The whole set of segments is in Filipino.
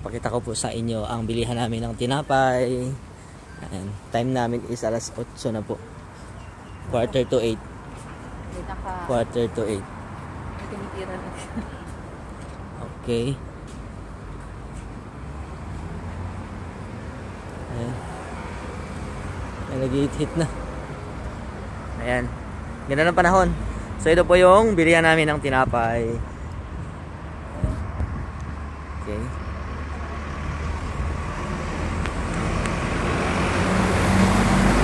Papakita ko po sa inyo ang bilihan namin ng tinapay. Ayan. Time namin is alas 8 na po. Quarter to 8. Quarter to 8. Okay. Ayan. Nag-hit na. Ayan. Ganda ng panahon. So ito po yung bilihan namin ng tinapay. Okay.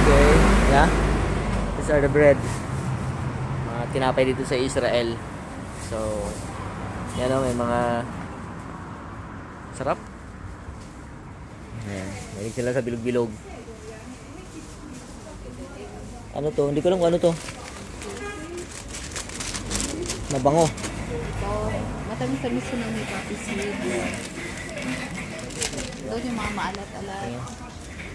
Okay. Yeah. These are the bread. Mga tinapay dito sa Israel. So yan o, may mga sarap. Ayan. Mahilig sila sa bilog-bilog. Ano to? Hindi ko alam kung ano to. Mabango. Ito, matamis-tamis yun ang may coffee seed. Ito yung mga maalat-alat.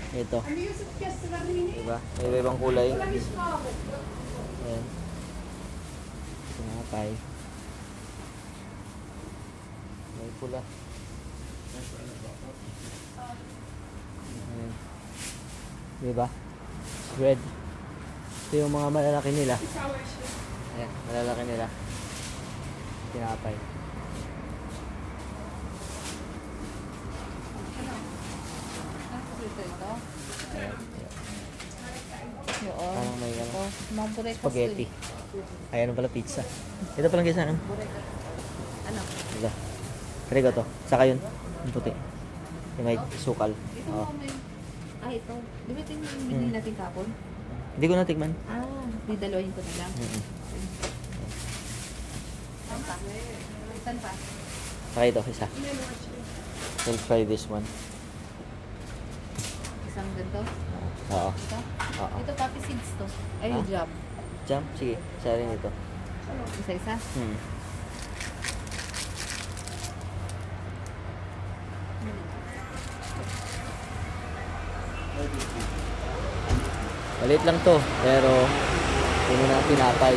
Ito. Diba? May iba-ibang kulay. Ayan. Tinapay. May pula. Ayan. Diba? Bread. Ito yung mga malalaki nila. Ayan, malalaki nila. Tinapay. Ito. Ayan. Yun. Parang may Ito, mga burekas. spaghetti. Ayan pala pizza. Ito palang kisa ano? Ano? Ito. Trigo to. Saka yun. Yung puti. Yung may sukal. Ito Oo. may... Ah, ito. Di ba ito yung binili natin kapon? Hindi ko natikman. Ah, didalohin ko na lang. Saan pa? Saan pa? Saka ito, isa. We'll try this one. Isang ganito? Oo. Ito? Oo. Ito coffee seeds to. Ay, Ah? jam. Jam? Sige. Isa rin ito. Isa-isa? Maliit lang to. Pero, yun na tinapay.